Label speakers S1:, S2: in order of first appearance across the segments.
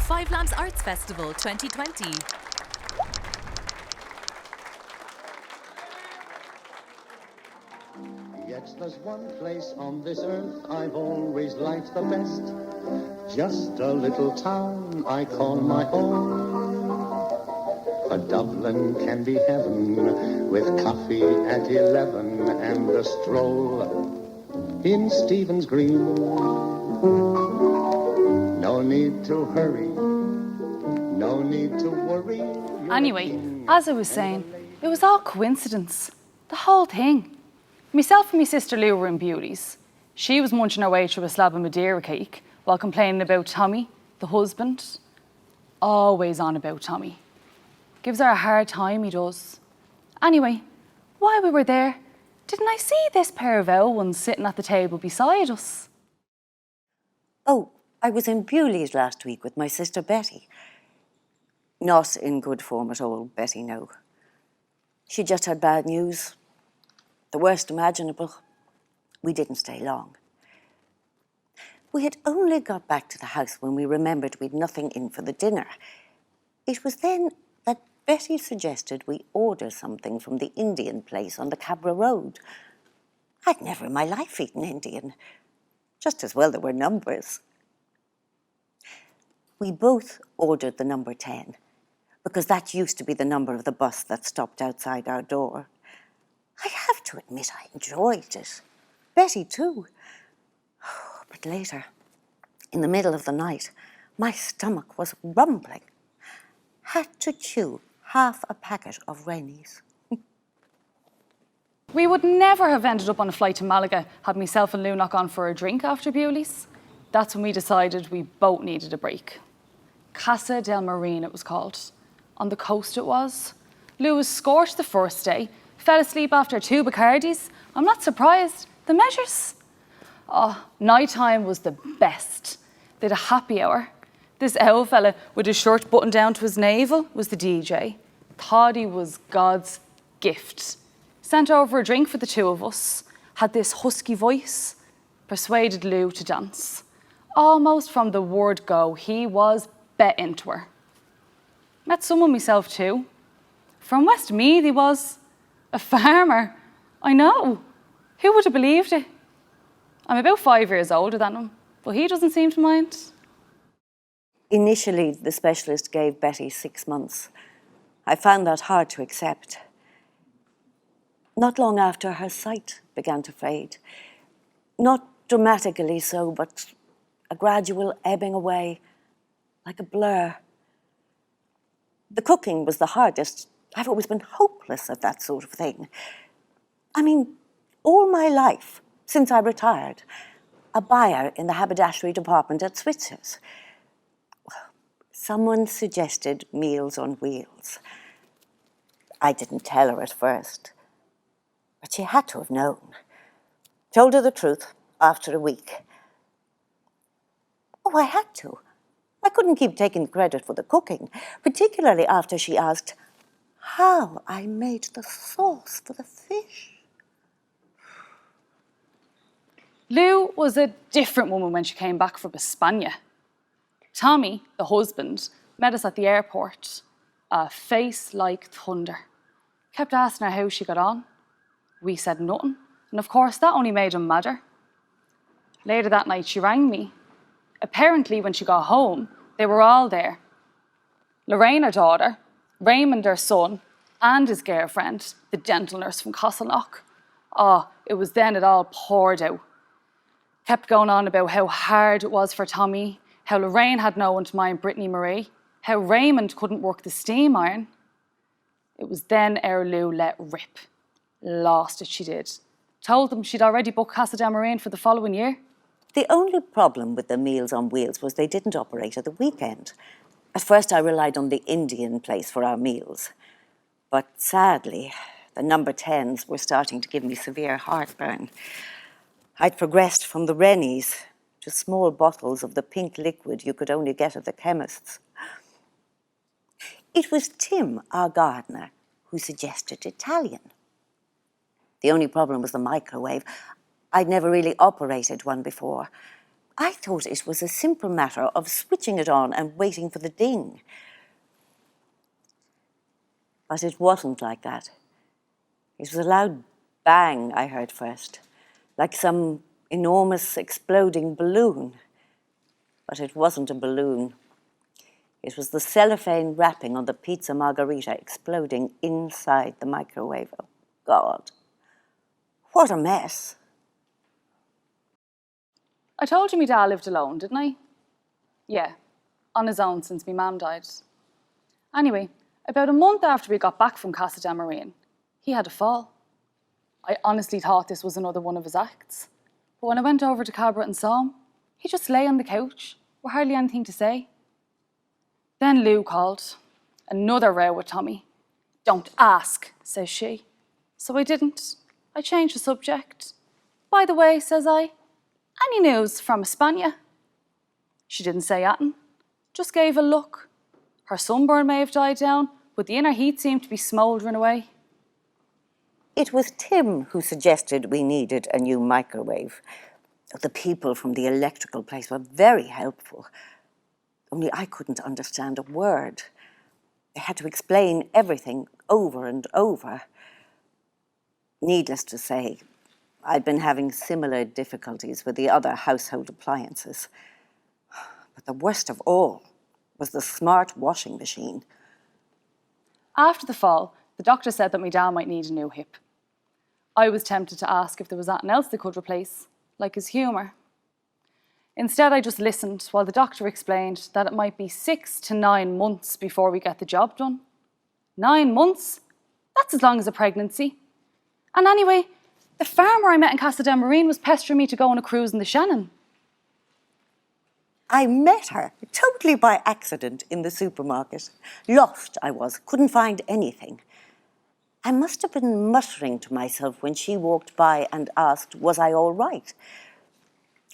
S1: Five Lamps Arts Festival 2020.
S2: Yet there's one place on this earth I've always liked the best. Just a little town I call my own. For Dublin can be heaven with coffee at 11 and a stroll in Stephen's Green. No need to hurry, no need to worry.
S3: Anyway, as I was saying, it was all coincidence. The whole thing. Myself and my sister Lou were in Beauties. She was munching her way through a slab of Madeira cake while complaining about Tommy, the husband. Always on about Tommy. Gives her a hard time, he does. Anyway, while we were there, didn't I see this pair of owl ones sitting at the table beside us?
S4: Oh, I was in Bewley's last week with my sister Betty. Not in good form at all, Betty, no. She just had bad news. The worst imaginable. We didn't stay long. We had only got back to the house when we remembered we'd nothing in for the dinner. It was then that Betty suggested we order something from the Indian place on the Cabra Road. I'd never in my life eaten Indian. Just as well there were numbers. We both ordered the number 10, because that used to be the number of the bus that stopped outside our door. I have to admit I enjoyed it. Betty too. But later, in the middle of the night, my stomach was rumbling. Had to chew half a packet of Rennies.
S3: We would never have ended up on a flight to Malaga had myself and Lou not gone for a drink after Bewley's. That's when we decided we both needed a break. Casa del Marine it was called. On the coast it was. Lou was scorched the first day, fell asleep after 2 Bacardis. I'm not surprised. The measures. Oh, night time was the best. They had a happy hour. This owl fella with his shirt buttoned down to his navel was the DJ. Thought he was God's gift. Sent over a drink for the two of us. Had this husky voice. Persuaded Lou to dance. Almost from the word go, he was bet into her. Met someone myself too. From Westmeath he was. A farmer. I know. Who would have believed it? I'm about 5 years older than him, but he doesn't seem to mind.
S4: Initially, the specialist gave Betty 6 months. I found that hard to accept. Not long after, her sight began to fade. Not dramatically so, but a gradual ebbing away, like a blur. The cooking was the hardest. I've always been hopeless at that sort of thing. I mean, all my life, since I retired, a buyer in the haberdashery department at Switzer's. Someone suggested Meals on Wheels. I didn't tell her at first, but she had to have known. Told her the truth after a week. Oh, I had to. I couldn't keep taking credit for the cooking, particularly after she asked how I made the sauce for the fish.
S3: Lou was a different woman when she came back from España. Tommy, the husband, met us at the airport. A face like thunder. Kept asking her how she got on. We said nothing, and of course that only made him madder. Later that night she rang me. Apparently when she got home, they were all there. Lorraine, her daughter, Raymond, her son, and his girlfriend, the dental nurse from Castleknock. Oh, it was then it all poured out. Kept going on about how hard it was for Tommy, how Lorraine had no one to mind Brittany Marie, how Raymond couldn't work the steam iron. It was then our Lou let rip. Lost it, she did. Told them she'd already booked Casa del Marine for the following year.
S4: The only problem with the Meals on Wheels was they didn't operate at the weekend. At first I relied on the Indian place for our meals. But sadly, the number 10s were starting to give me severe heartburn. I'd progressed from the Rennies to small bottles of the pink liquid you could only get at the chemist's. It was Tim, our gardener, who suggested Italian. The only problem was the microwave. I'd never really operated one before. I thought it was a simple matter of switching it on and waiting for the ding. But it wasn't like that. It was a loud bang I heard first, like some enormous exploding balloon. But it wasn't a balloon. It was the cellophane wrapping on the pizza margherita exploding inside the microwave. Oh, God. What a mess.
S3: I told you my dad lived alone, didn't I? Yeah, on his own since my mum died. Anyway, about a month after we got back from Casa del Marine, he had a fall. I honestly thought this was another one of his acts. But when I went over to Cabra and saw him, he just lay on the couch with hardly anything to say. Then Lou called. Another row with Tommy. "Don't ask," says she. So I didn't. I changed the subject. "By the way," says I, "any news from España?" She didn't say anything, just gave a look. Her sunburn may have died down, but the inner heat seemed to be smouldering away.
S4: It was Tim who suggested we needed a new microwave. The people from the electrical place were very helpful. Only I couldn't understand a word. They had to explain everything over and over. Needless to say, I'd been having similar difficulties with the other household appliances. But the worst of all was the smart washing machine.
S3: After the fall, the doctor said that my dad might need a new hip. I was tempted to ask if there was anything else they could replace, like his humour. Instead, I just listened while the doctor explained that it might be 6 to 9 months before we get the job done. 9 months? That's as long as a pregnancy. And anyway, the farmer I met in Casa del Marine was pestering me to go on a cruise in the Shannon.
S4: I met her totally by accident in the supermarket. Lost I was, couldn't find anything. I must have been muttering to myself when she walked by and asked, was I all right?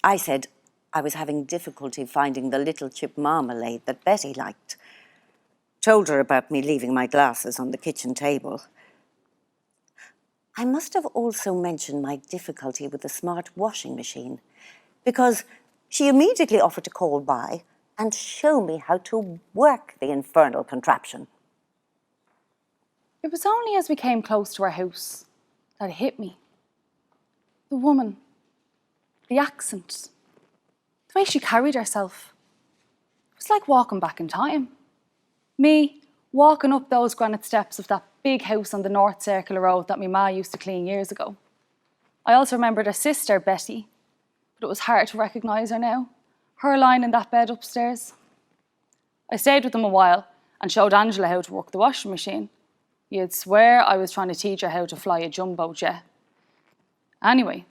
S4: I said I was having difficulty finding the little chip marmalade that Betty liked. Told her about me leaving my glasses on the kitchen table. I must have also mentioned my difficulty with the smart washing machine, because she immediately offered to call by and show me how to work the infernal contraption.
S3: It was only as we came close to our house that it hit me. The woman, the accent, the way she carried herself. It was like walking back in time. Me, walking up those granite steps of that big house on the North Circular Road that my ma used to clean years ago. I also remembered her sister, Betty, but it was hard to recognise her now, her lying in that bed upstairs. I stayed with them a while and showed Angela how to work the washing machine. You'd swear I was trying to teach her how to fly a jumbo jet. Anyway,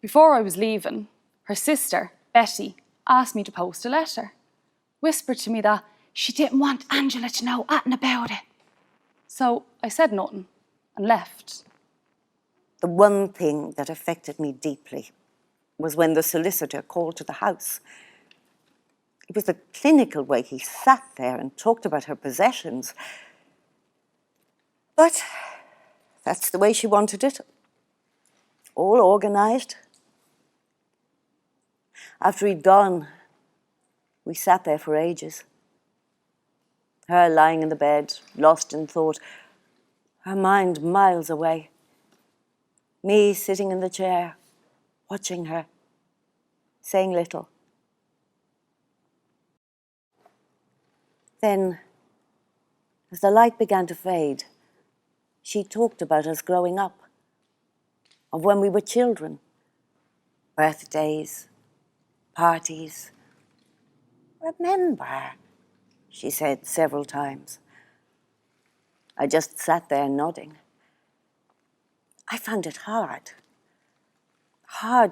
S3: before I was leaving, her sister, Betty, asked me to post a letter. Whispered to me that she didn't want Angela to know anything about it. So I said nothing and left.
S4: The one thing that affected me deeply was when the solicitor called to the house. It was the clinical way he sat there and talked about her possessions. But that's the way she wanted it. All organised. After he'd gone, we sat there for ages. Her lying in the bed, lost in thought, her mind miles away. Me sitting in the chair, watching her, saying little. Then, as the light began to fade, she talked about us growing up, of when we were children, birthdays, parties. Remember, she said several times. I just sat there nodding. I found it hard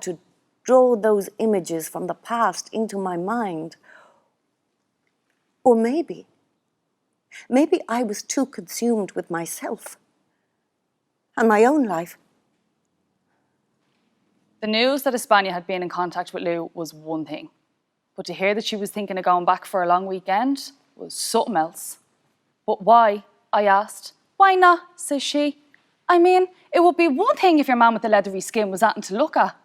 S4: to draw those images from the past into my mind. Or maybe I was too consumed with myself and my own life.
S3: The news that España had been in contact with Lou was one thing, but to hear that she was thinking of going back for a long weekend was something else. But why? I asked. Why not? Says she. I mean, it would be one thing if your man with the leathery skin was anything to look at.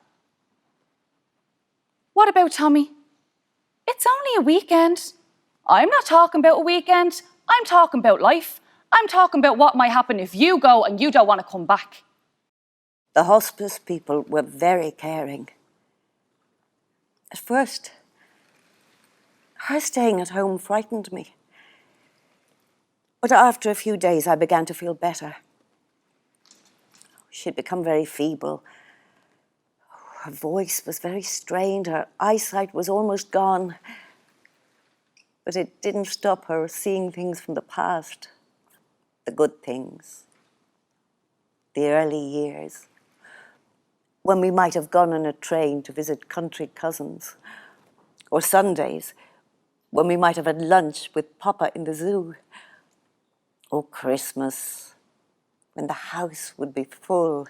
S3: What about Tommy? It's only a weekend. I'm not talking about a weekend. I'm talking about life. I'm talking about what might happen if you go and you don't want to come back.
S4: The hospice people were very caring. At first, her staying at home frightened me. But after a few days, I began to feel better. She'd become very feeble. Her voice was very strained. Her eyesight was almost gone. But it didn't stop her seeing things from the past. The good things. The early years. When we might have gone on a train to visit country cousins. Or Sundays, when we might have had lunch with Papa in the zoo. Or Christmas, when the house would be full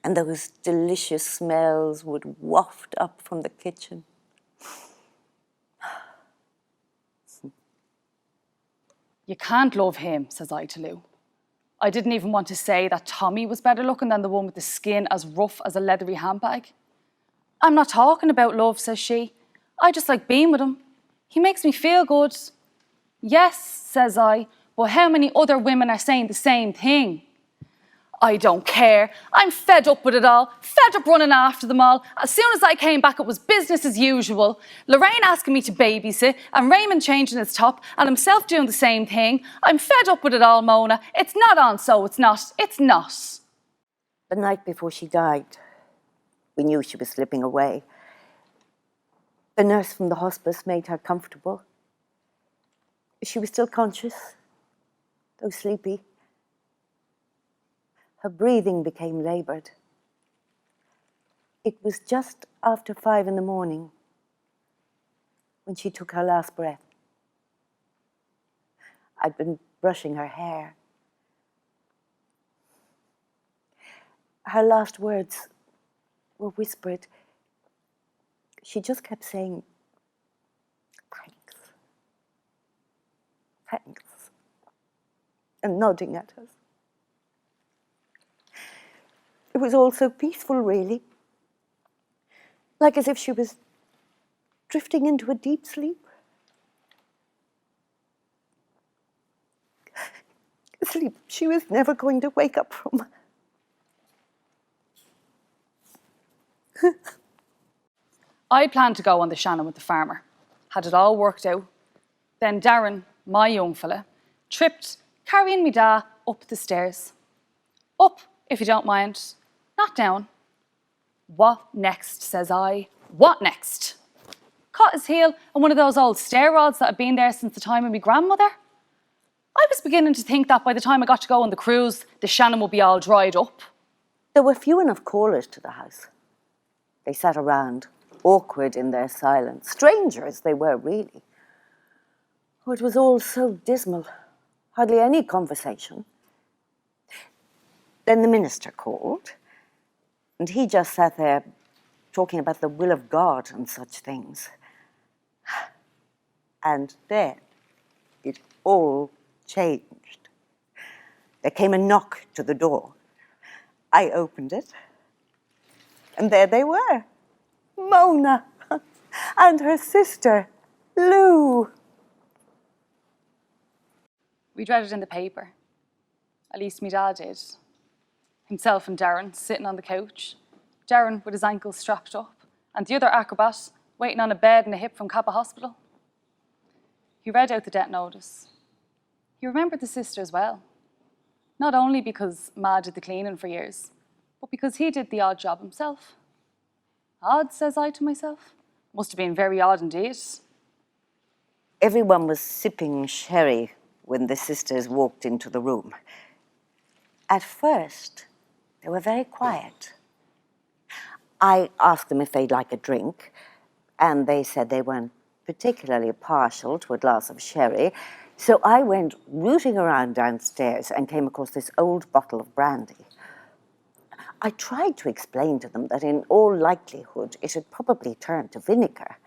S4: and those delicious smells would waft up from the kitchen.
S3: You can't love him, says I to Lou. I didn't even want to say that Tommy was better looking than the one with the skin as rough as a leathery handbag. I'm not talking about love, says she. I just like being with him. He makes me feel good. Yes, says I, but how many other women are saying the same thing? I don't care. I'm fed up with it all, fed up running after them all. As soon as I came back, it was business as usual. Lorraine asking me to babysit and Raymond changing his top and himself doing the same thing. I'm fed up with it all, Mona. It's not on, so it's not. It's not.
S4: The night before she died, we knew she was slipping away. The nurse from the hospice made her comfortable. She was still conscious, though sleepy. Her breathing became laboured. It was just after 5 a.m. when she took her last breath. I'd been brushing her hair. Her last words were whispered. She just kept saying, thanks, thanks, and nodding at us. It was all so peaceful, really, like as if she was drifting into a deep sleep. A sleep she was never going to wake up from.
S3: I planned to go on the Shannon with the farmer. Had it all worked out. Then Darren, my young fella, tripped, carrying me da up the stairs. Up, if you don't mind. Not down. What next, says I. What next? Caught his heel on one of those old stair rods that had been there since the time of my grandmother. I was beginning to think that by the time I got to go on the cruise, the Shannon would be all dried up.
S4: There were few enough callers to the house. They sat around, awkward in their silence. Strangers they were, really. Oh, it was all so dismal. Hardly any conversation. Then the minister called, and he just sat there talking about the will of God and such things. And then it all changed. There came a knock to the door. I opened it, and there they were, Mona and her sister, Lou.
S3: We'd read it in the paper. At least me dad did. Himself and Darren sitting on the couch. Darren with his ankles strapped up, and the other acrobat waiting on a bed and a hip from Kappa Hospital. He read out the death notice. He remembered the sister as well. Not only because Ma did the cleaning for years, but because he did the odd job himself. Odd, says I to myself. Must have been very odd indeed.
S4: Everyone was sipping sherry when the sisters walked into the room. At first, they were very quiet. I asked them if they'd like a drink, and they said they weren't particularly partial to a glass of sherry, so I went rooting around downstairs and came across this old bottle of brandy. I tried to explain to them that in all likelihood it had probably turned to vinegar.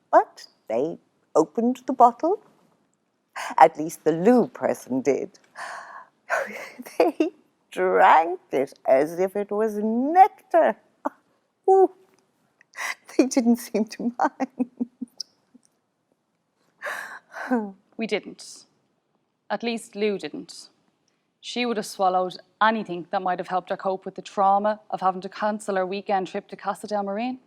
S4: But they opened the bottle. At least the Lou person did. They drank it as if it was nectar. Ooh. They didn't seem to mind.
S3: We didn't. At least Lou didn't. She would have swallowed anything that might have helped her cope with the trauma of having to cancel her weekend trip to Casa del Marine.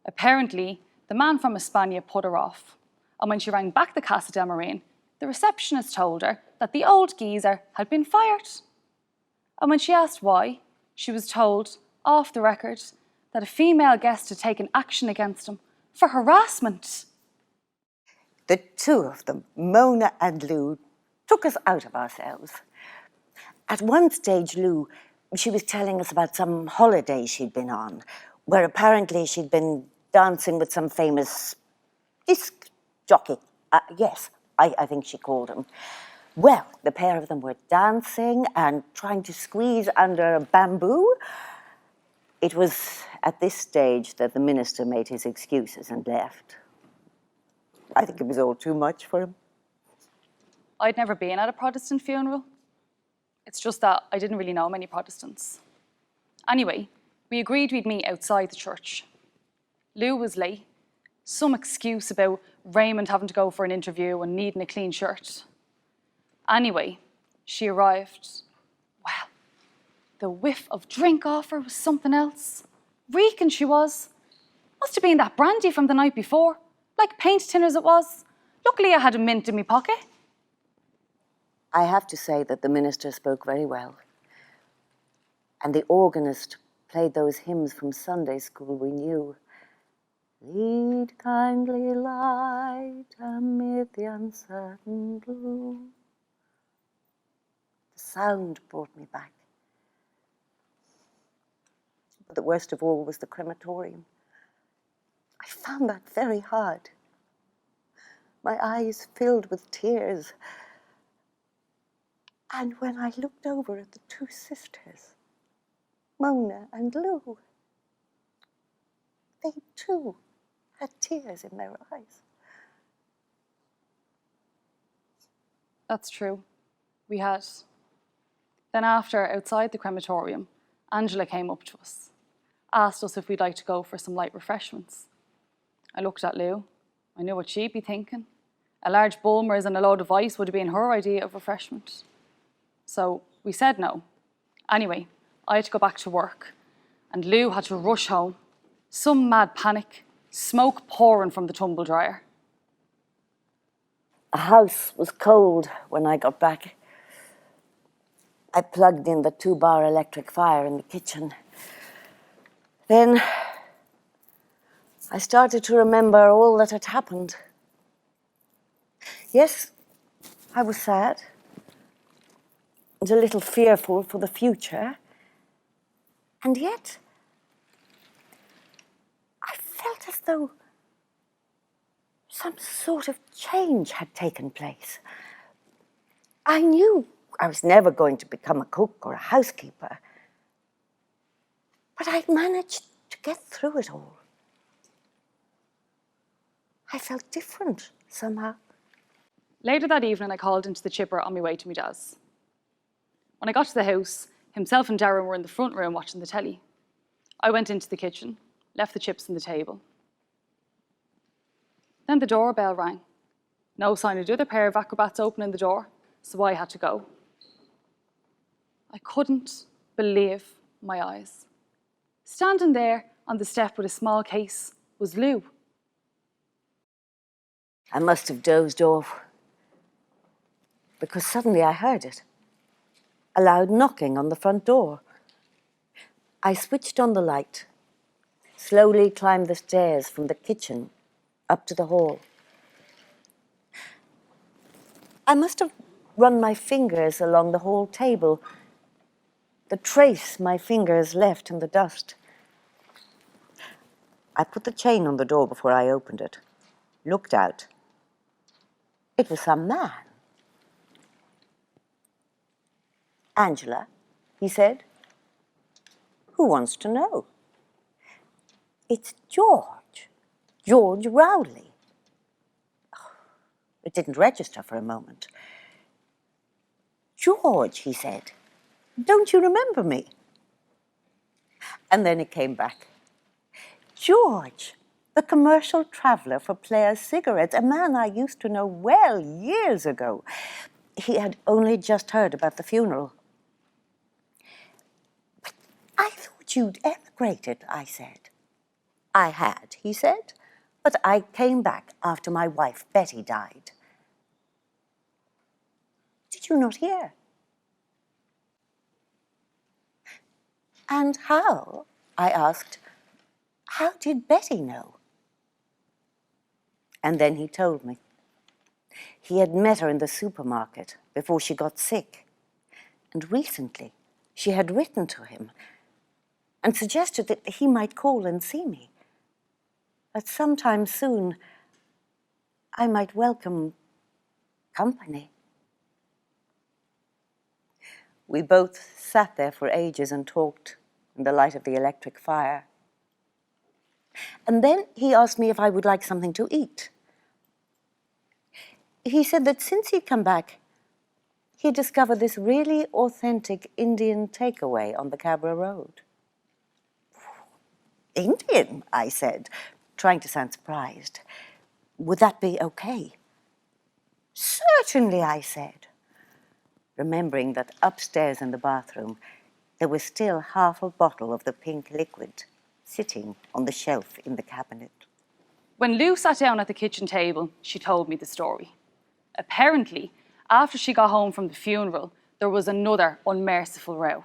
S3: Apparently, the man from España put her off, and when she rang back the Casa del Marine, the receptionist told her that the old geezer had been fired. And when she asked why, she was told, off the record, that a female guest had taken action against him for harassment.
S4: The two of them, Mona and Lou, took us out of ourselves. At one stage, Lou, she was telling us about some holiday she'd been on, where apparently she'd been dancing with some famous disc jockey. Yes, I think she called him. Well, the pair of them were dancing and trying to squeeze under a bamboo. It was at this stage that the minister made his excuses and left. I think it was all too much for him.
S3: I'd never been at a Protestant funeral. It's just that I didn't really know many Protestants. Anyway, we agreed we'd meet outside the church. Lou was late. Some excuse about Raymond having to go for an interview and needing a clean shirt. Anyway, she arrived. Well, the whiff of drink off her was something else. Reeking she was. Must have been that brandy from the night before, like paint tin as it was. Luckily I had a mint in my pocket.
S4: I have to say that the minister spoke very well. And the organist played those hymns from Sunday school we knew. Lead kindly light amid the uncertain gloom. The sound brought me back. But the worst of all was the crematorium. I found that very hard. My eyes filled with tears. And when I looked over at the two sisters, Mona and Lou, they too had tears in their eyes.
S3: That's true. We had. Then after, outside the crematorium, Angela came up to us, asked us if we'd like to go for some light refreshments. I looked at Lou. I knew what she'd be thinking. A large Bulmers and a load of ice would have been her idea of refreshment. So we said no. Anyway, I had to go back to work, and Lou had to rush home. Some mad panic, smoke pouring from the tumble dryer.
S4: The house was cold when I got back. I plugged in the 2-bar electric fire in the kitchen. Then I started to remember all that had happened. Yes, I was sad and a little fearful for the future. And yet, I felt as though some sort of change had taken place. I knew I was never going to become a cook or a housekeeper, but I'd managed to get through it all. I felt different somehow.
S3: Later that evening, I called into the chipper on my way to my dad's. When I got to the house, himself and Darren were in the front room watching the telly. I went into the kitchen, left the chips on the table. Then the doorbell rang. No sign of the other pair of acrobats opening the door, so I had to go. I couldn't believe my eyes. Standing there on the step with a small case was Lou.
S4: I must have dozed off, because suddenly I heard it. A loud knocking on the front door. I switched on the light, slowly climbed the stairs from the kitchen up to the hall. I must have run my fingers along the hall table, the trace my fingers left in the dust. I put the chain on the door before I opened it, looked out. It was some man. Angela, he said. Who wants to know? It's George Rowley. It didn't register for a moment. George, he said, don't you remember me? And then it came back. George, the commercial traveller for Player's Cigarettes, a man I used to know well years ago. He had only just heard about the funeral. "But I thought you'd emigrated," I said. "I had," he said, "but I came back after my wife Betty died." "Did you not hear?" "And how?" I asked. "How did Betty know?" And then he told me. He had met her in the supermarket before she got sick. And recently she had written to him and suggested that he might call and see me. That sometime soon I might welcome company. We both sat there for ages and talked in the light of the electric fire. And then he asked me if I would like something to eat. He said that since he'd come back, he discovered this really authentic Indian takeaway on the Cabra Road. "Indian?" I said, trying to sound surprised. "Would that be okay?" "Certainly," I said, remembering that upstairs in the bathroom there was still half a bottle of the pink liquid sitting on the shelf in the cabinet.
S3: When Lou sat down at the kitchen table, she told me the story. Apparently, after she got home from the funeral, there was another unmerciful row.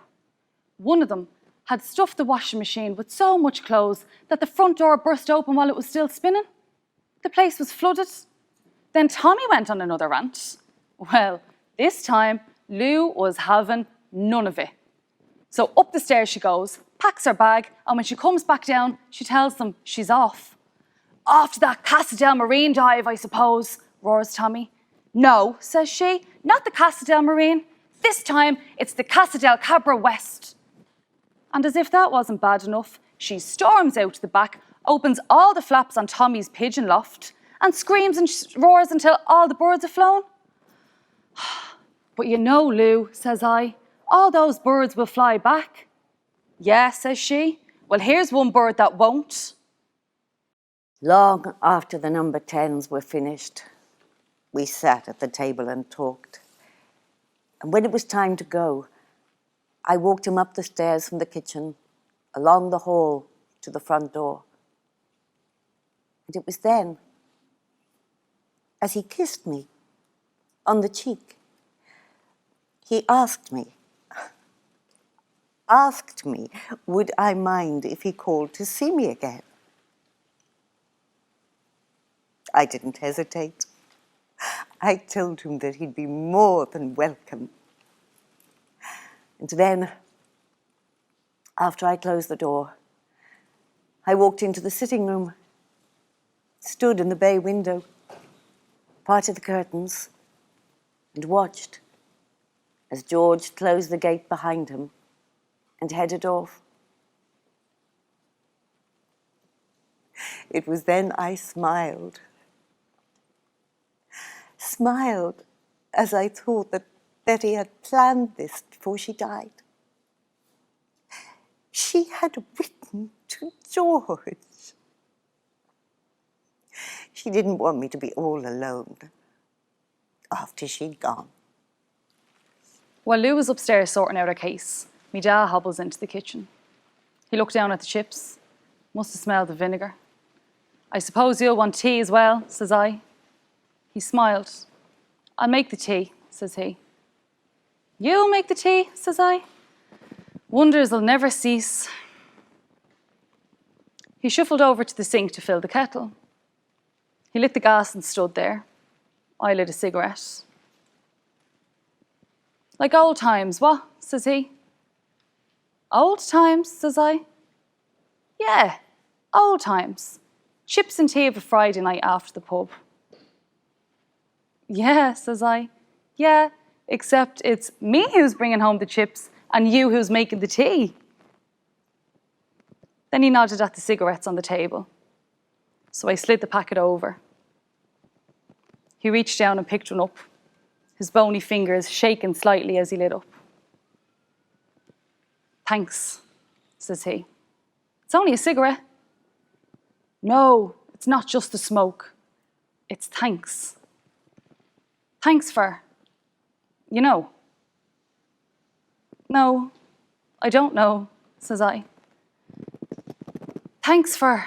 S3: One of them had stuffed the washing machine with so much clothes that the front door burst open while it was still spinning. The place was flooded. Then Tommy went on another rant. Well, this time, Lou was having none of it. So up the stairs she goes, packs her bag, and when she comes back down, she tells them she's off. "Off to that Casa del Marine dive, I suppose," roars Tommy. "No," says she, "not the Casa del Marine. This time, it's the Casa del Cabra West." And as if that wasn't bad enough, she storms out to the back, opens all the flaps on Tommy's pigeon loft, and screams and roars until all the birds have flown. "But you know, Lou," says I, "all those birds will fly back." "Yeah," says she. "Well, here's one bird that won't."
S4: Long after the number 10s were finished, we sat at the table and talked. And when it was time to go, I walked him up the stairs from the kitchen, along the hall to the front door. And it was then, as he kissed me on the cheek, he asked me, would I mind if he called to see me again. I didn't hesitate. I told him that he'd be more than welcome. And then, after I closed the door, I walked into the sitting room, stood in the bay window, parted the curtains, and watched as George closed the gate behind him and headed off. It was then I smiled as I thought that Betty had planned this before she died. She had written to George. She didn't want me to be all alone after she'd gone.
S3: While Lou was upstairs sorting out her case, me dad hobbles into the kitchen. He looked down at the chips. Must have smelled the vinegar. "I suppose you'll want tea as well," says I. He smiled. "I'll make the tea," says he. "You'll make the tea," says I. "Wonders will never cease." He shuffled over to the sink to fill the kettle. He lit the gas and stood there. I lit a cigarette. "Like old times, what?" says he. "Old times," says I. "Yeah, old times. Chips and tea of a Friday night after the pub." "Yeah," says I. "Yeah, except it's me who's bringing home the chips and you who's making the tea." Then he nodded at the cigarettes on the table. So I slid the packet over. He reached down and picked one up, his bony fingers shaking slightly as he lit up. "Thanks," says he. "It's only a cigarette." No, it's not just the smoke. It's thanks. Thanks for, you know. No, I don't know, says I. Thanks for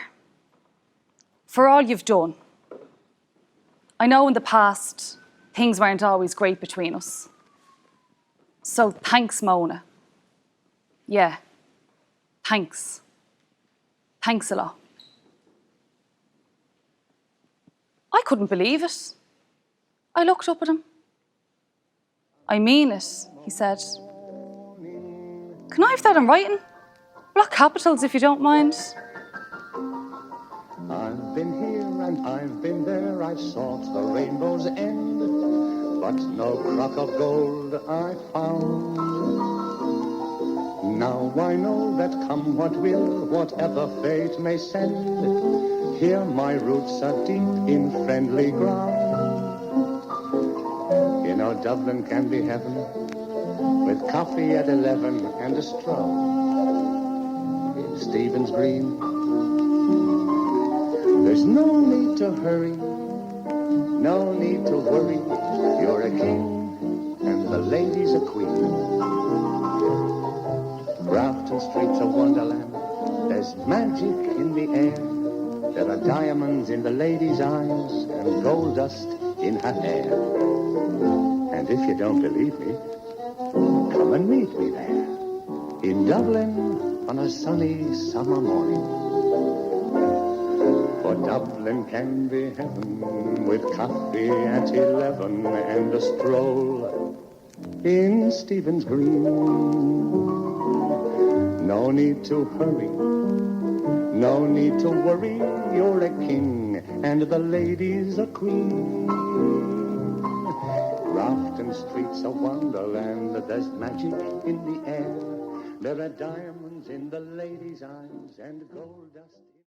S3: all you've done. I know in the past, things weren't always great between us. So thanks, Mona. Yeah, thanks. Thanks a lot. I couldn't believe it. I looked up at him. I mean it, he said. Can I have that in writing? Block capitals if you don't mind.
S2: I've been here and I've been there, I've sought the rainbow's end, but no crock of gold I found. Now I know that come what will, whatever fate may send, here my roots are deep in friendly ground. You know, Dublin can be heaven, with coffee at 11 and a stroll in Stephen's Green. There's no need to hurry, no need to worry. You're a king and the lady's a queen. Grafton Street's a wonderland, there's magic in the air. There are diamonds in the lady's eyes and gold dust in her hair. And if you don't believe me, come and meet me there, in Dublin on a sunny summer morning. For Dublin can be heaven, with coffee at 11 and a stroll in Stephen's Green. No need to hurry, no need to worry. You're a king and the lady's a queen. Grafton Street's a wonderland, there's magic in the air. There are diamonds in the lady's eyes and gold dust.